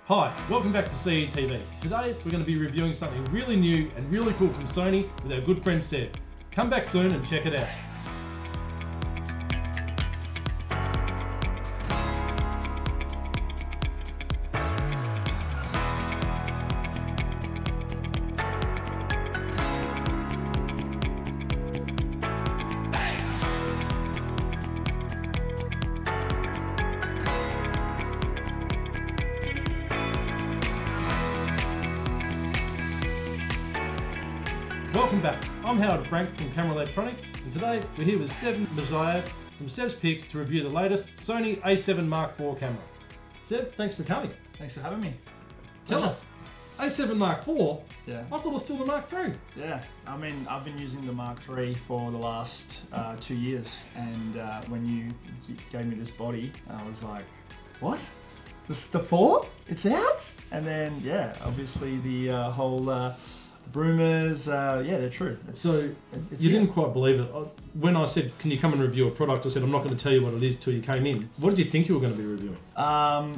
Hi, welcome back to CETV. Today we're going to be reviewing something really new and really cool from Sony with our good friend Seb. Come back soon and check it out. Welcome back. I'm Howard Frank from Camera Electronic, and today we're here with Seb Mazayev from Seb's Picks to review the latest Sony A7IV camera. Seb, thanks for coming. Thanks for having me. Tell us, A7IV? Yeah. I thought it was still the Mark III. Yeah, I mean, I've been using the Mark III for the last 2 years, and when you gave me this body, I was like, what? This is the 4? It's out? And then, yeah, obviously the whole... Rumors, yeah, they're true. You didn't quite believe it. When I said, can you come and review a product, I said, I'm not going to tell you what it is till you came in. What did you think you were going to be reviewing?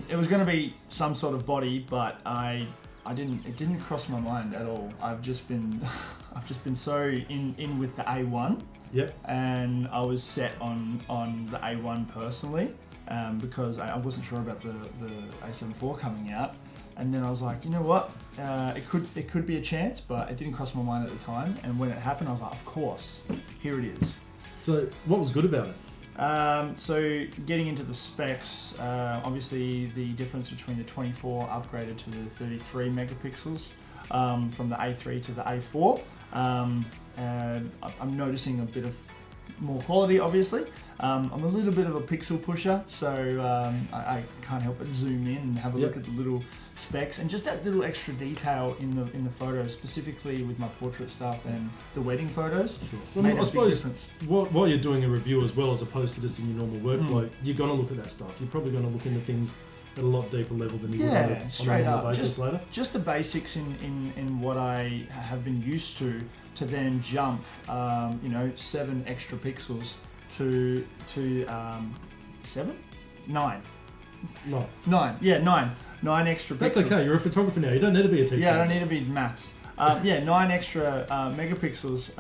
It was going to be some sort of body, but it didn't cross my mind at all. I've just been so in with the A1. Yep. And I was set on the A1 personally, because I wasn't sure about the A7IV coming out. And then I was like, you know what? It could be a chance, but it didn't cross my mind at the time. And when it happened, I was like, of course, here it is. So what was good about it? So getting into the specs, obviously the difference between the 24 upgraded to the 33 megapixels from the A3 to the A4. I'm noticing a bit of more quality, obviously. I'm a little bit of a pixel pusher, so I can't help but zoom in and have a look at the little specs and just that little extra detail in the photos, specifically with my portrait stuff and the wedding photos. Sure. Well, I suppose while you're doing a review as well, as opposed to just in your normal workflow, you're going to look at that stuff. You're probably going to look into things at a lot deeper level than you would on a normal basis later. Just the basics in what I have been used to then jump, 7 extra pixels to 7? 9. No. 9. Yeah, 9. 9 extra pixels. That's okay. You're a photographer now. You don't need to be a teacher. Yeah, I don't need to be maths. 9 extra megapixels.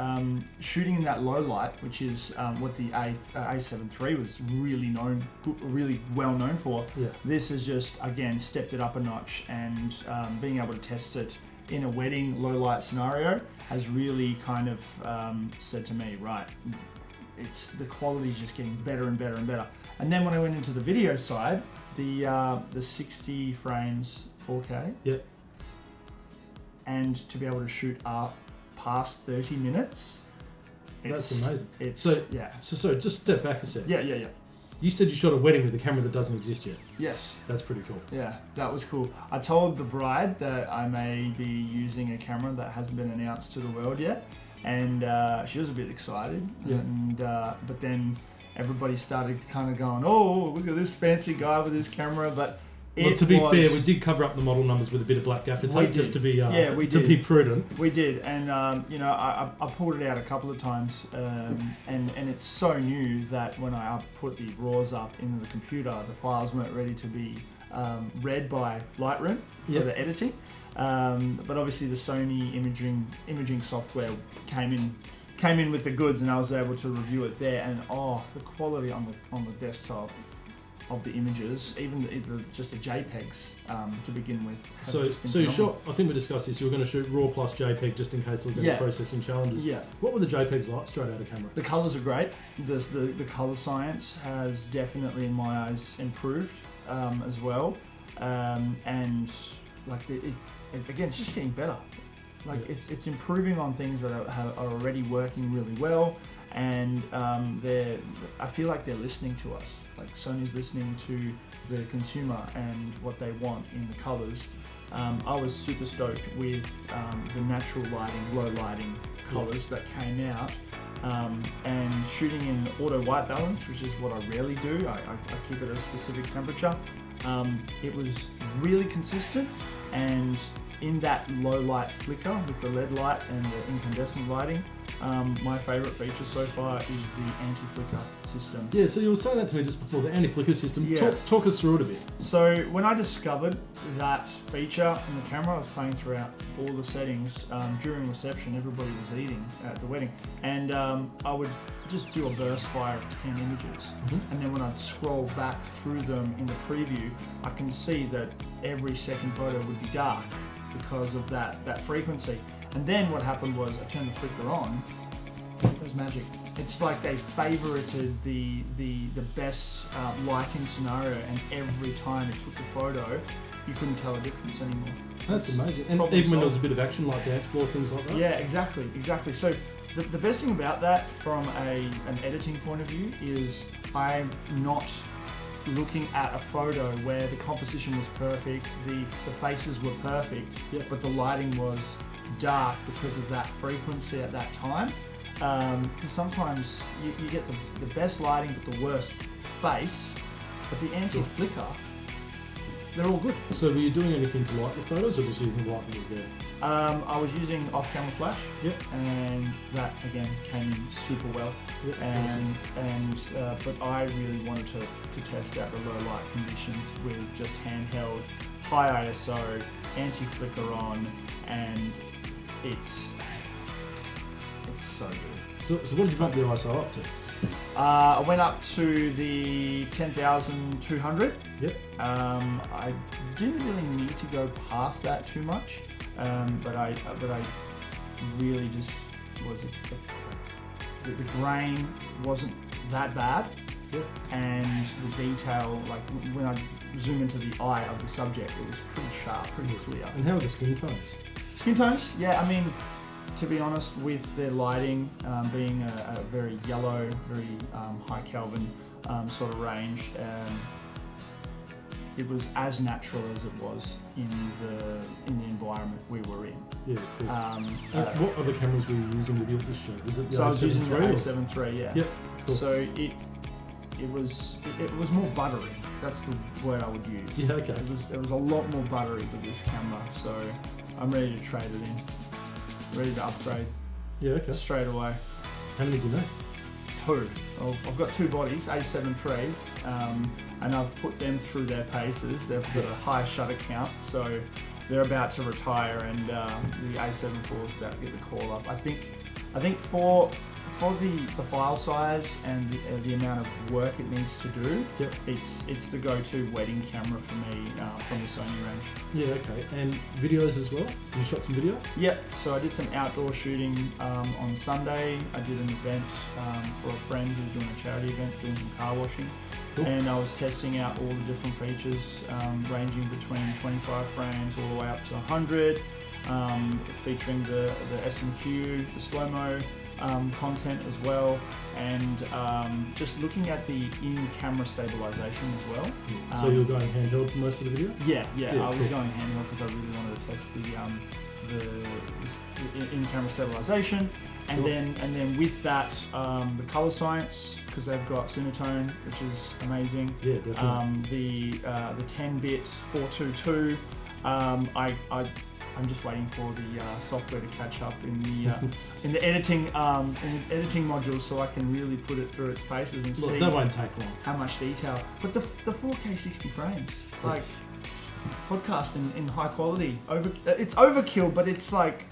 Shooting in that low light, which is what the A7III was really well known for. Yeah. This has just again stepped it up a notch, and being able to test it in a wedding low light scenario has really kind of said to me, right, the quality is just getting better and better and better. And then when I went into the video side, the 60 frames 4K. Yep. And to be able to shoot up past 30 minutes, that's amazing. So just step back a sec. Yeah. You said you shot a wedding with a camera that doesn't exist yet. Yes. That's pretty cool. Yeah, that was cool. I told the bride that I may be using a camera that hasn't been announced to the world yet, and she was a bit excited. Yeah. And but then everybody started kind of going, "Oh, look at this fancy guy with his camera," but. Well, to be fair, we did cover up the model numbers with a bit of black gaffer tape just to be be prudent. We did, and I pulled it out a couple of times, and it's so new that when I put the RAWs up into the computer, the files weren't ready to be read by Lightroom for the editing. But obviously, the Sony imaging software came in with the goods, and I was able to review it there. And the quality on the desktop of the images, even just the JPEGs to begin with. So you shot, I think we discussed this, you were going to shoot RAW plus JPEG just in case there was any processing challenges. Yeah. What were the JPEGs like straight out of camera? The colours are great. The colour science has definitely, in my eyes, improved as well. And like again, it's just getting better. Like it's improving on things that are already working really well, and I feel like they're listening to us. Like Sony's listening to the consumer and what they want in the colors. I was super stoked with the natural lighting, low lighting colors that came out, and shooting in auto white balance, which is what I rarely do. I keep it at a specific temperature. It was really consistent, and in that low light flicker with the LED light and the incandescent lighting, my favorite feature so far is the anti-flicker system. Yeah, so you were saying that to me just before, the anti-flicker system. Yeah. Talk us through it a bit. So when I discovered that feature in the camera, I was playing throughout all the settings during reception. Everybody was eating at the wedding, and I would just do a burst fire of 10 images, and then when I'd scroll back through them in the preview, I can see that every second photo would be dark because of that frequency. And then what happened was I turned the flicker on. It was magic. It's like they favorited the best lighting scenario, and every time it took the photo, you couldn't tell a difference anymore. That's amazing. And even when there was a bit of action, like dance floor, things like that? Yeah, exactly. So the best thing about that from an editing point of view is I'm not looking at a photo where the composition was perfect, the faces were perfect, but the lighting was dark because of that frequency at that time. Because sometimes you get the best lighting but the worst face, but the anti-flicker, they're all good. So were you doing anything to light the photos, or just using the light that was there? I was using off-camera flash, and that again came in super well. But I really wanted to test out the low light conditions with just handheld, high ISO, anti-flicker on, and it's so good. So what did you bump the ISO up to? I went up to the 10,200. Yep. I didn't really need to go past that too much, but I really just was the grain wasn't that bad, and the detail, like when I zoom into the eye of the subject, it was pretty sharp, pretty clear. And how are the skin tones? Skin tones? Yeah, I mean, to be honest, with their lighting being a very yellow, very high Kelvin sort of range, it was as natural as it was in the environment we were in. Yeah. Cool. What other cameras were you using with you at this show? Was it the So I was using the A7IV? A7IV, yeah. Yep. Cool. So it was more buttery. That's the word I would use. Yeah. Okay. It was a lot more buttery with this camera. So I'm ready to trade it in. Ready to upgrade. Yeah. Okay. Straight away. How many do you know? 2. I've got 2 bodies, A7IIIs, and I've put them through their paces. They've got a high shutter count, so they're about to retire, and the A7IV is about to get the call up. I think for the file size and the amount of work it needs to do, it's the go-to wedding camera for me from the Sony range. Yeah, okay. And videos as well? You shot some video? Yep. So I did some outdoor shooting on Sunday. I did an event for a friend who's doing a charity event, doing some car washing. Cool. And I was testing out all the different features, ranging between 25 frames all the way up to 100, featuring the S&Q, the slow-mo, content as well, and just looking at the in-camera stabilization as well. So you were going handheld for most of the video? Yeah, I was going handheld because I really wanted to test the in-camera stabilization, and then with that the color science, because they've got Cinematone, which is amazing. Yeah, definitely. The 10-bit 422. I'm just waiting for the software to catch up in the editing module, so I can really put it through its paces and see. That won't take long. How much detail? But the 4K 60 frames, like podcast in high quality. It's overkill, but it's like,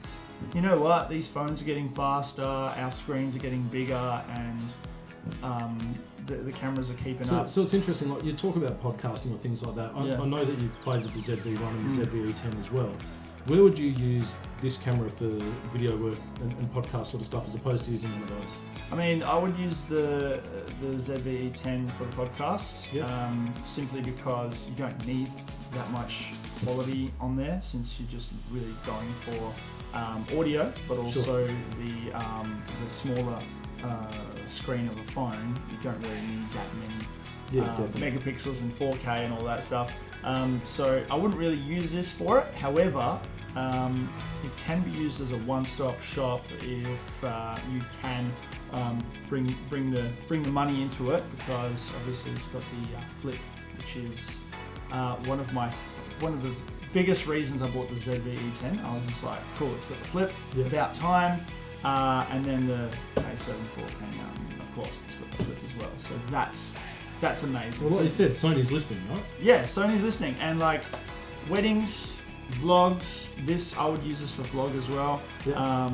you know what? These phones are getting faster, our screens are getting bigger, and the cameras are keeping up. So it's interesting, like you talk about podcasting or things like that. I know that you've played with the ZV-1 and the ZV-E10 as well. Where would you use this camera for video work and podcast sort of stuff as opposed to using one of those? I mean, I would use the ZV-E10 for the podcasts, simply because you don't need that much quality on there, since you're just really going for audio, but also the smaller screen of a phone. You don't really need that many megapixels and 4K and all that stuff. So I wouldn't really use this for it. However, it can be used as a one-stop shop if you can bring the money into it, because obviously it's got the flip, which is one of the biggest reasons I bought the ZV-E10. I was just like, cool, it's got the flip, Yeah. about time. And then the A7IV came out, and of course it's got the flip as well. So that's amazing. Well, like you said, Sony's listening, right? Yeah, Sony's listening, and like weddings, vlogs. I would use this for vlog as well. Yeah.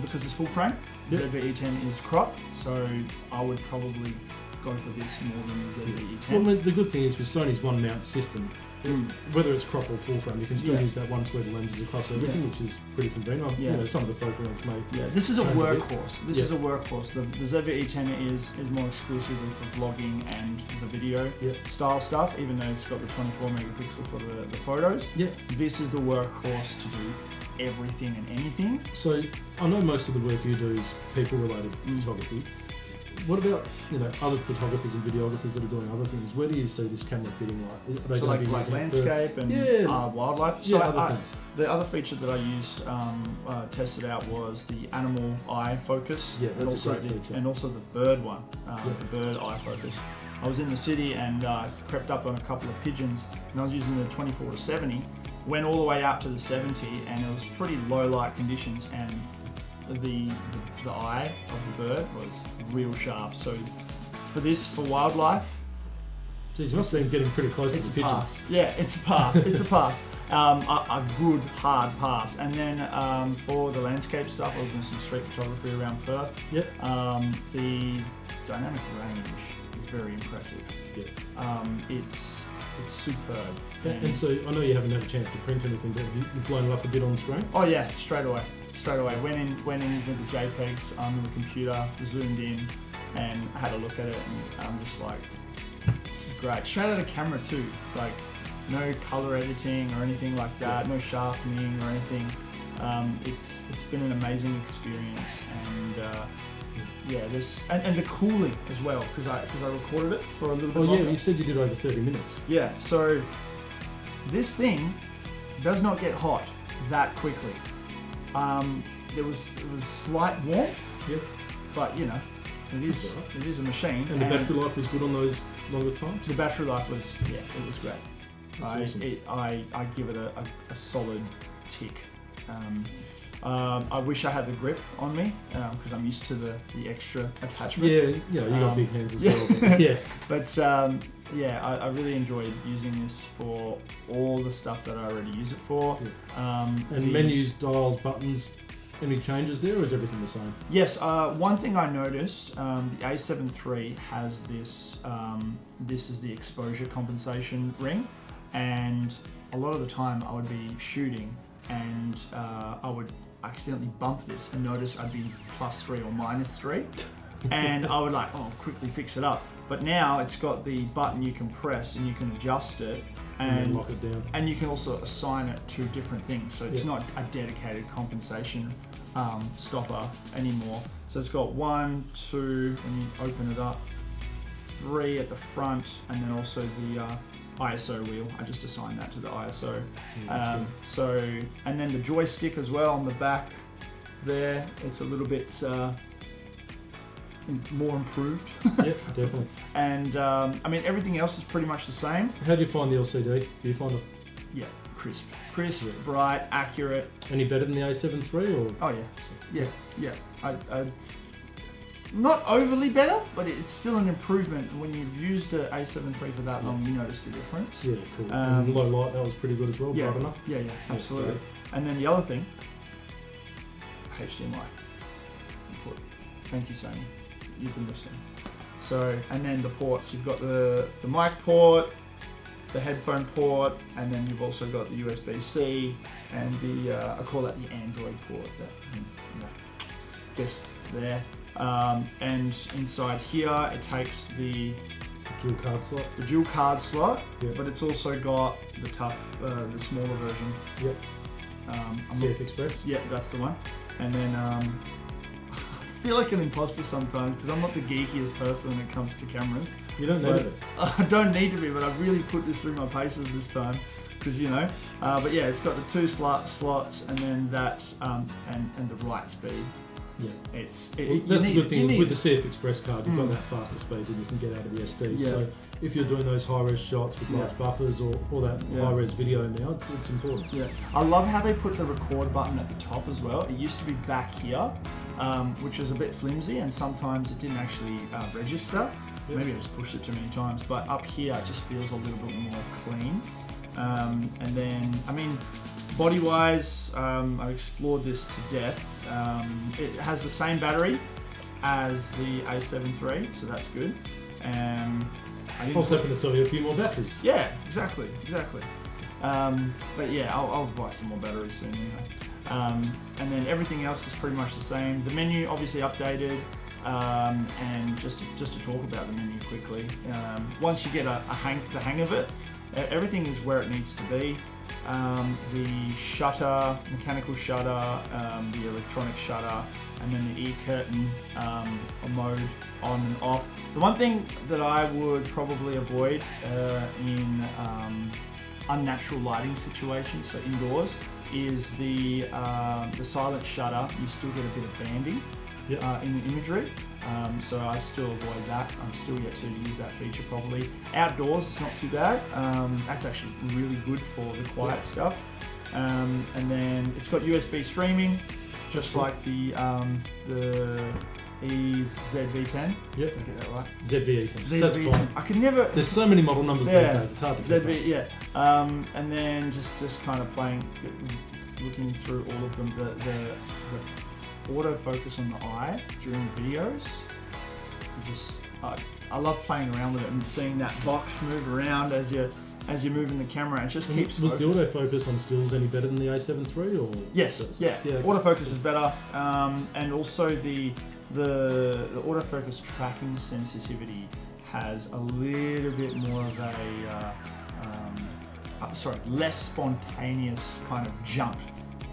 Because it's full frame. Yeah. ZV-E10 is crop, so I would probably go for this more than the ZV-E10. Well, the good thing is with Sony's one mount system, whether it's crop or full frame, you can still use that one suite of lenses across everything, which is pretty convenient. Yeah. You know, some of the focal lengths may. Yeah, this is a change workhorse. bit. This is a workhorse. The ZV-E10 is more exclusively for vlogging and the video style stuff, even though it's got the 24 megapixel for the photos. Yeah. This is the workhorse to do everything and anything. So I know most of the work you do is people-related photography. What about other photographers and videographers that are doing other things? Where do you see this camera fitting? Are they So going to be like using landscape and wildlife. Yeah, So other things. the other feature that I used, tested out, was the animal eye focus. Yeah, and that's a also great feature. And also the bird one, the bird eye focus. I was in the city and crept up on a couple of pigeons, and I was using the 24 to 70. Went all the way out to the 70, and it was pretty low light conditions, and the eye of the bird was real sharp. So for wildlife, Geez, you must have been getting pretty close to it's the a pigeons. pass. Yeah, it's a pass. It's a pass. A good hard pass. And then for the landscape stuff, I was doing some street photography around Perth. Yep. The dynamic range is very impressive. Yeah. It's superb. And so I know you haven't had a chance to print anything, but you've blown it up a bit on the screen. Oh yeah, straight away. Went in with the JPEGs on the computer, zoomed in, and had a look at it, and I'm just like, this is great. Straight out of camera too, like no color editing or anything like that, no sharpening or anything. It's been an amazing experience, and and the cooling as well, because I recorded it for a little bit longer. Yeah, you said you did over 30 minutes. Yeah, so this thing does not get hot that quickly. There was slight warmth, but it is a machine. And the battery life was good on those longer times? The battery life was, it was great. Awesome. I give it a solid tick. I wish I had the grip on me, because I'm used to the extra attachment. Yeah, you got big hands as well. But, yeah. But I really enjoyed using this for all the stuff that I already use it for. Yeah. And menus, dials, buttons, any changes there, or is everything the same? Yes, one thing I noticed, the A7III has this, this is the exposure compensation ring, and a lot of the time I would be shooting and I would accidentally bump this and notice I'd be +3 or -3, and I would quickly fix it up. But now it's got the button you can press and you can adjust it and lock it down. And you can also assign it to different things. So it's not a dedicated compensation stopper anymore. So it's got 1, 2, when you open it up, 3 at the front, and then also the ISO wheel. I just assigned that to the ISO. And then the joystick as well on the back there, it's a little bit more improved. Yeah, definitely. And everything else is pretty much the same. How do you find the LCD? Do you find it? Yeah, crisp, bright, accurate. Any better than the A7III or? Oh yeah. I not overly better, but it's still an improvement. When you've used the A7III for that long, you notice the difference. Yeah, cool. And low light, that was pretty good as well. Yeah, bright enough. Yeah, absolutely. And then the other thing, HDMI input. Thank you, Sony. You've been listening. So, and then the ports. You've got the mic port, the headphone port, and then you've also got the USB-C and the I call that the Android port. Just there. And inside here, it takes the dual card slot, but it's also got the the smaller version. Yep. CF Express. Yeah, that's the one. And then I feel like an imposter sometimes because I'm not the geekiest person when it comes to cameras. You don't need it. I don't need to be, but I've really put this through my paces this time because But yeah, it's got the 2 slots, and then that and the right speed. Yeah, that's the good thing with the CF Express card. You've got that faster speed than you can get out of the SD. Yeah. So if you're doing those high-res shots with large buffers or that high-res video now, it's important. Yeah, I love how they put the record button at the top as well. It used to be back here, which was a bit flimsy, and sometimes it didn't actually register. Yep. Maybe I just pushed it too many times, but up here it just feels a little bit more clean. And then, I mean, body-wise, I've explored this to death. It has the same battery as the A7IV, so that's good. I was hoping to sell you a few more batteries. Yeah, exactly. But yeah, I'll buy some more batteries soon. And then everything else is pretty much the same. The menu obviously updated, and just to talk about the menu quickly. Once you get the hang of it, everything is where it needs to be. The shutter, mechanical shutter, the electronic shutter, and then the E-curtain mode on and off. The one thing that I would probably avoid in unnatural lighting situations, so indoors, is the silent shutter. You still get a bit of banding in the imagery, so I still avoid that. I'm still yet to use that feature properly. Outdoors, it's not too bad. That's actually really good for the quiet stuff. And then it's got USB streaming, just like the EZV10. Yep. Did I get that right? ZV-E10. That's fine. I could never. There's so many model numbers these days. It's hard to keep ZV, yeah. And then just kind of looking through all of them. The autofocus on the eye during videos. I love playing around with it and seeing that box move around as you're moving the camera. It just keeps. Was the autofocus on stills any better than the A7III or? Yes. Yeah. Autofocus is better, and also the autofocus tracking sensitivity has a little bit more of a less spontaneous kind of jump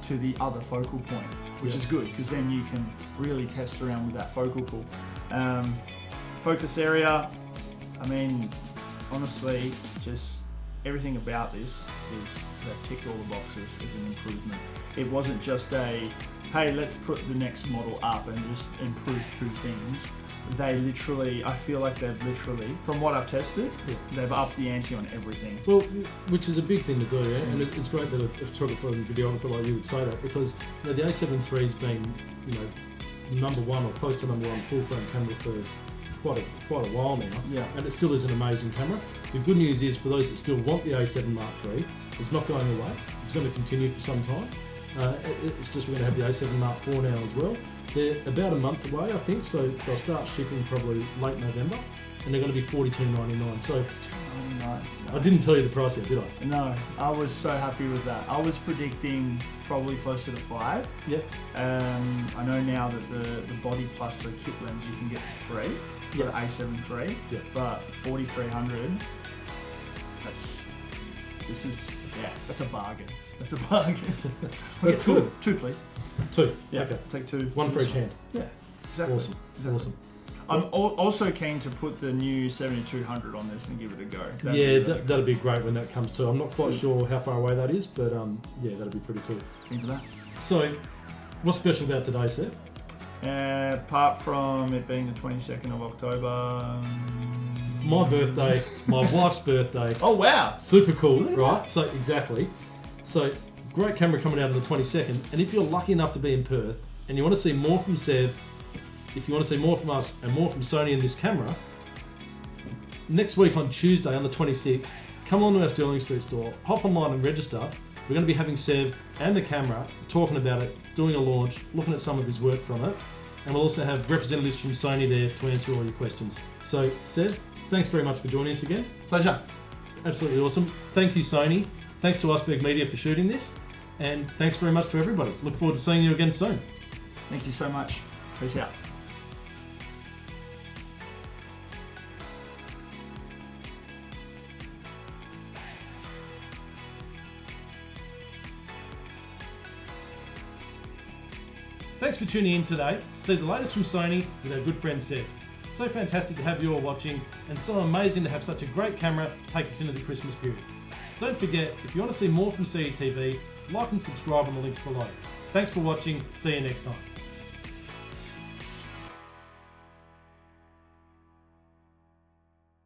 to the other focal point, which is good because then you can really test around with that focal pull. Focus area, I mean, honestly, just everything about this is that ticked all the boxes as an improvement. It wasn't just a, hey, let's put the next model up and just improve two things. They literally, I feel like they've literally, from what I've tested, they've upped the ante on everything. Well, which is a big thing to do, yeah? And it's great that a photographer and videographer like you would say that, because the A7III's been, number one or close to number one full frame camera for quite a while now, and it still is an amazing camera. The good news is, for those that still want the A7 Mark III, it's not going away. It's going to continue for some time. It's just we're going to have the A7 Mark IV now as well. They're about a month away, I think, so they'll start shipping probably late November, and they're going to be $42.99. So I didn't tell you the price yet, did I? No, I was so happy with that. I was predicting probably closer to $5. Yep. I know now that the body plus the kit lens you can get for free for the A7III, but $4,300. That's a bargain. That's a bargain. That's good. Two, please. Two. Yeah. Okay. Take two. One for each hand. Yeah. Exactly. Awesome. Exactly. Awesome. I'm also keen to put the new 7200 on this and give it a go. That'll be great when that comes too. I'm not quite sure how far away that is, but that'll be pretty cool. Think of that. So, what's special about today, Seth? Apart from it being the 22nd of October. My birthday, my wife's birthday. Oh wow! Super cool, right? So exactly. So great camera coming out on the 22nd, and if you're lucky enough to be in Perth and you want to see more from Sev, if you want to see more from us and more from Sony in this camera, next week on Tuesday on the 26th, come along to our Stirling Street store, hop online and register. We're going to be having Sev and the camera talking about it, doing a launch, looking at some of his work from it, and we'll also have representatives from Sony there to answer all your questions. So Sev, thanks very much for joining us again. Pleasure. Absolutely awesome. Thank you, Sony. Thanks to Iceberg Media for shooting this, and thanks very much to everybody. Look forward to seeing you again soon. Thank you so much. Peace out. Thanks for tuning in today to see the latest from Sony with our good friend Seth. So fantastic to have you all watching, and so amazing to have such a great camera to take us into the Christmas period. Don't forget, if you want to see more from CETV, like and subscribe on the links below. Thanks for watching, see you next time.